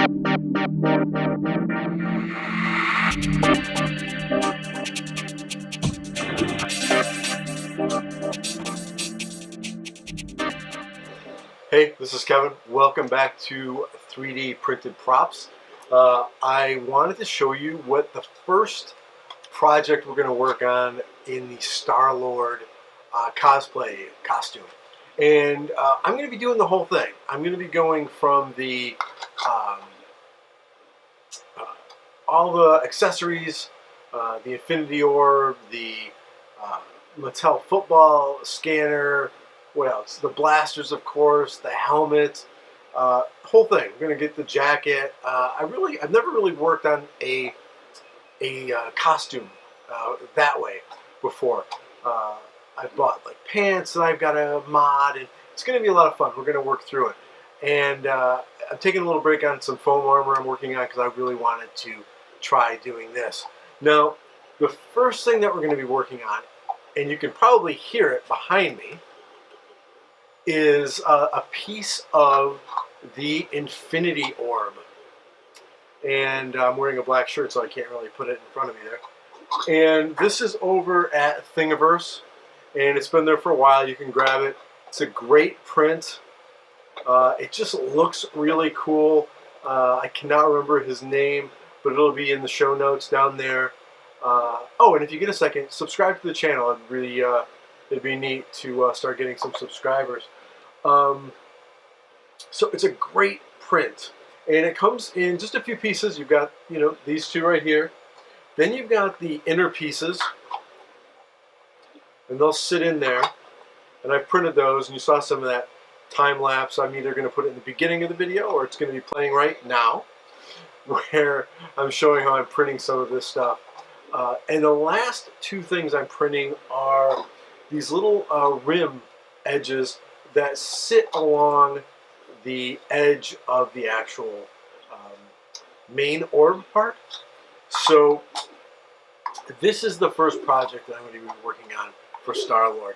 Hey, this is Kevin. Welcome back to 3D Printed Props. I wanted to show you what the first project we're going to work on in the Star-Lord cosplay costume. And I'm going to be doing the whole thing. I'm going to be going from the all the accessories, the Infinity Orb, the Mattel football scanner, what else? The blasters, of course, the helmet, whole thing. I'm gonna get the jacket. I've never really worked on a costume that way before. I bought like pants that I've got to mod, and it's gonna be a lot of fun. We're gonna work through it, and I'm taking a little break on some foam armor I'm working on because I really wanted to try doing this. Now, the first thing that we're going to be working on, and you can probably hear it behind me, is a piece of the Infinity Orb. And I'm wearing a black shirt, so I can't really put it in front of me there. And this is over at Thingiverse, and it's been there for a while. You can grab it. It's a great print. It just looks really cool. I cannot remember his name, but it'll be in the show notes down there. Oh, and if you get a second, subscribe to the channel. It'd be neat to start getting some subscribers. So it's a great print, and it comes in just a few pieces. You've got, these two right here. Then you've got the inner pieces, and they'll sit in there. And I've printed those, and you saw some of that time lapse. I'm either going to put it in the beginning of the video, or it's going to be playing right now, where I'm showing how I'm printing some of this stuff. And the last two things I'm printing are these little rim edges that sit along the edge of the actual main orb part. So this is the first project that I'm going to be working on for Star-Lord.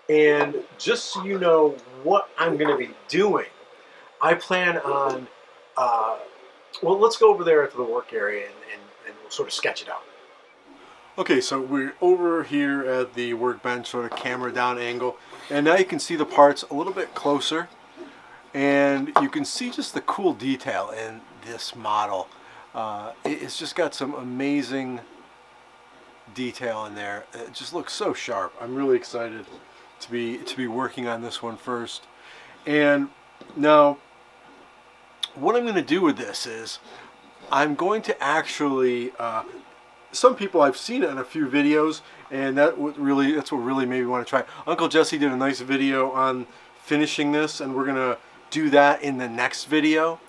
And just so you know what I'm going to be doing, I plan on, well, let's go over there to the work area and we'll sort of sketch it out. Okay, so we're over here at the workbench, sort of camera down angle, and now you can see the parts a little bit closer, and you can see just the cool detail in this model. It's just got some amazing detail in there. It just looks so sharp. I'm really excited to be working on this one first. And now what I'm going to do with this is I'm going to actually some people, I've seen it in a few videos, and that's what really made me want to try. Uncle Jesse did a nice video on finishing this, and we're gonna do that in the next video.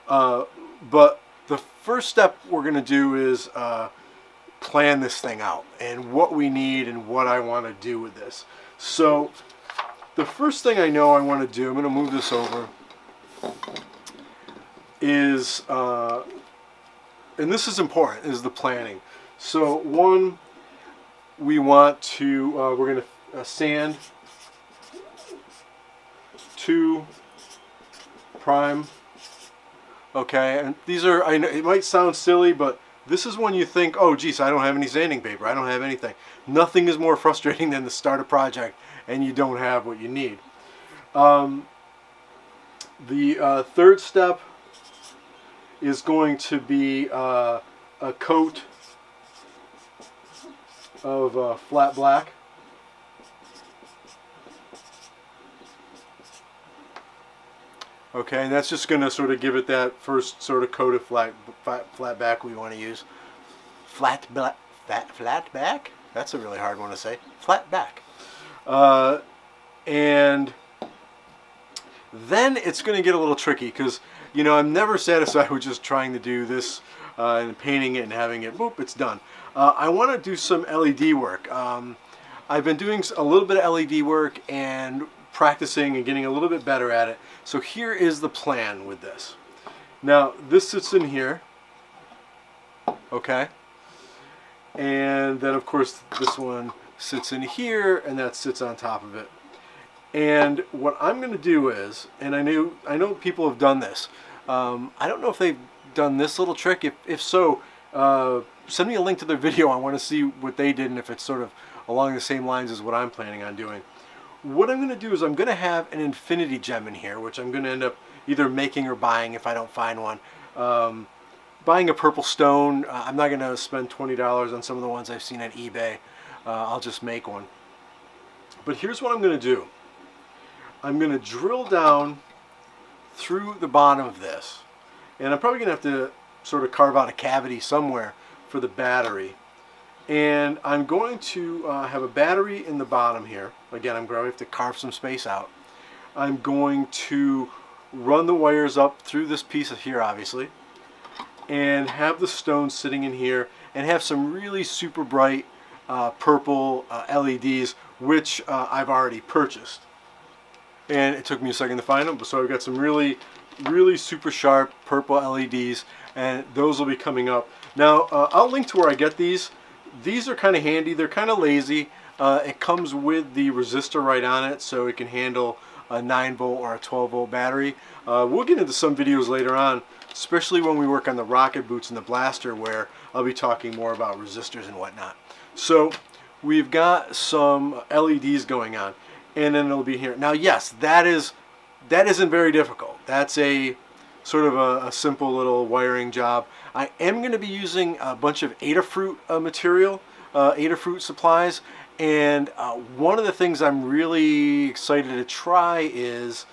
But the first step we're gonna do is plan this thing out and what we need and what I want to do with this. So the first thing I know I want to do, I'm going to move this over, is, and this is important, is the planning. So one, we want to, we're going to sand. 2, prime. Okay, and these are, I know it might sound silly, but this is when you think, oh geez, I don't have any sanding paper, I don't have anything. Nothing is more frustrating than to start a project and you don't have what you need. The third step is going to be a coat of flat black. Okay, and that's just going to sort of give it that first sort of coat of flat back we want to use. Flat back? That's a really hard one to say. Flat back. And then it's going to get a little tricky because, you know, I'm never satisfied with just trying to do this and painting it and having it, boop, it's done. I want to do some LED work. I've been doing a little bit of LED work and practicing and getting a little bit better at it. So here is the plan with this. Now this sits in here, okay, and then of course this one sits in here and that sits on top of it. And what I'm going to do is, and I know people have done this, I don't know if they've done this little trick. If so, send me a link to their video. I want to see what they did and if it's sort of along the same lines as what I'm planning on doing. What I'm going to do is I'm going to have an infinity gem in here, which I'm going to end up either making or buying if I don't find one. Buying a purple stone, I'm not going to spend $20 on some of the ones I've seen on eBay. I'll just make one. But here's what I'm going to do. I'm going to drill down through the bottom of this. And I'm probably going to have to sort of carve out a cavity somewhere for the battery. And I'm going to have a battery in the bottom here. Again, I'm going to have to carve some space out. I'm going to run the wires up through this piece of here, obviously, and have the stone sitting in here and have some really super bright purple LEDs, which I've already purchased. And it took me a second to find them, so I've got some really super sharp purple LEDs, and those will be coming up. Now, I'll link to where I get these. These are kind of handy. They're kind of lazy. It comes with the resistor right on it, so it can handle a 9-volt or a 12-volt battery. We'll get into some videos later on, especially when we work on the rocket boots and the blaster, where I'll be talking more about resistors and whatnot. So we've got some LEDs going on, and then it'll be here. Now, yes, that isn't very difficult. That's a sort of a simple little wiring job. I am going to be using a bunch of Adafruit material, Adafruit supplies, and one of the things I'm really excited to try is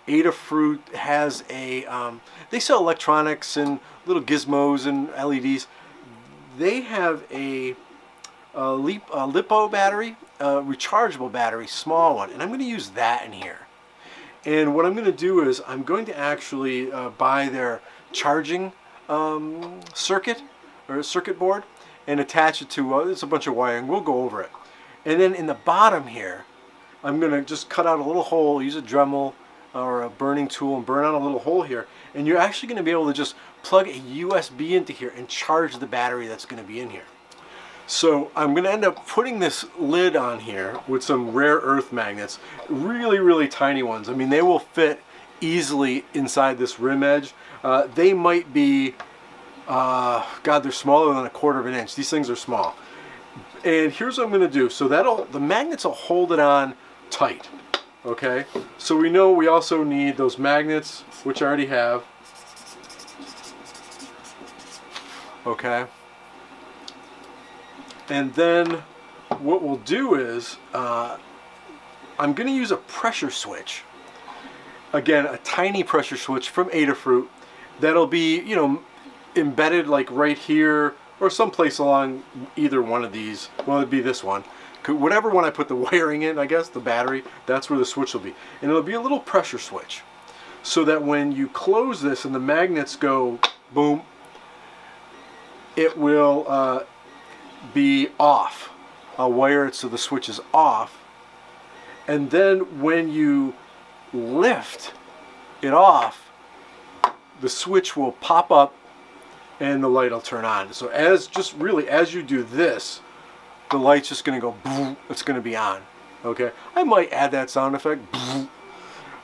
Adafruit has a, they sell electronics and little gizmos and LEDs. They have a LiPo battery, a rechargeable battery, small one, and I'm going to use that in here. And what I'm going to do is I'm going to actually buy their charging circuit or circuit board and attach it to, it's a bunch of wiring, we'll go over it. And then in the bottom here, I'm going to just cut out a little hole, use a Dremel or a burning tool and burn out a little hole here. And you're actually going to be able to just plug a USB into here and charge the battery that's going to be in here. So I'm going to end up putting this lid on here with some rare earth magnets, really tiny ones. I mean, they will fit easily inside this rim edge. They might be, God, they're smaller than 1/4 of an inch. These things are small. And here's what I'm going to do. So the magnets will hold it on tight. Okay. So we know we also need those magnets, which I already have. Okay. And then what we'll do is I'm going to use a pressure switch. Again, a tiny pressure switch from Adafruit that'll be, you know, embedded like right here or someplace along either one of these. Well, it'd be this one. Whatever one I put the wiring in, I guess, the battery, that's where the switch will be. And it'll be a little pressure switch so that when you close this and the magnets go boom, it will be off. I'll wire it so the switch is off, and then when you lift it off, the switch will pop up and the light will turn on. So as you do this, the light's just going to go boom, it's going to be on. Okay, I might add that sound effect. Boom.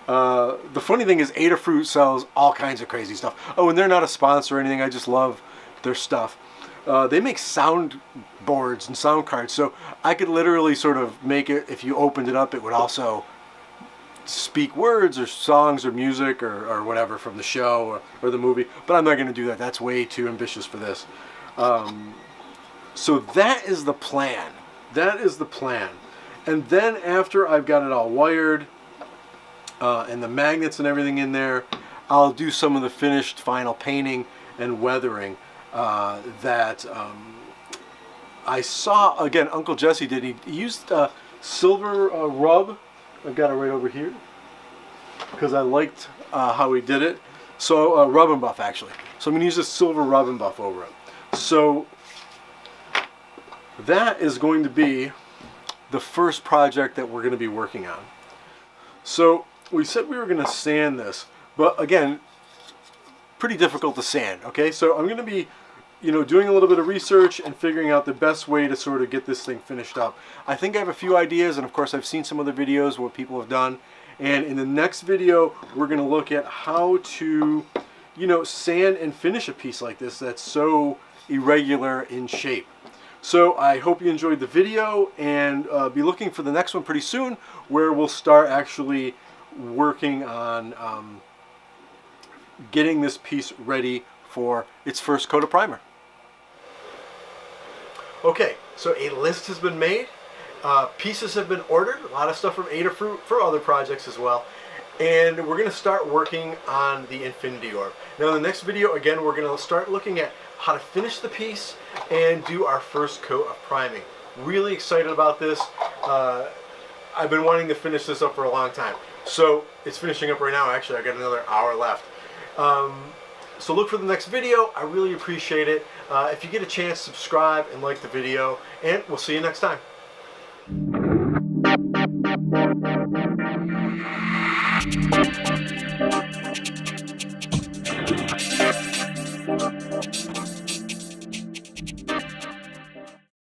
The funny thing is Adafruit sells all kinds of crazy stuff. Oh, and they're not a sponsor or anything, I just love their stuff. They make sound boards and sound cards, so I could literally sort of make it, if you opened it up, it would also speak words or songs or music or whatever from the show or the movie, but I'm not going to do that. That's way too ambitious for this. So that is the plan. That is the plan. And then after I've got it all wired and the magnets and everything in there, I'll do some of the finished final painting and weathering that I saw. Again, Uncle Jesse did. He used silver rub. I've got it right over here because I liked how he did it. So rub and buff, actually. So I'm going to use this silver rub and buff over it. So that is going to be the first project that we're going to be working on. So we said we were going to sand this, but again, pretty difficult to sand. Okay, so I'm going to be, you know, doing a little bit of research and figuring out the best way to sort of get this thing finished up. I think I have a few ideas, and of course I've seen some other videos what people have done. And in the next video, we're going to look at how to you know, sand and finish a piece like this that's so irregular in shape. So I hope you enjoyed the video, and be looking for the next one pretty soon, where we'll start actually working on getting this piece ready for its first coat of primer. Okay, so a list has been made, pieces have been ordered, a lot of stuff from Adafruit for other projects as well, and we're going to start working on the Infinity Orb. Now in the next video, again, we're going to start looking at how to finish the piece and do our first coat of priming. Really excited about this. I've been wanting to finish this up for a long time. So it's finishing up right now. Actually, I got another hour left. So look for the next video. I really appreciate it. If you get a chance, subscribe and like the video, and we'll see you next time.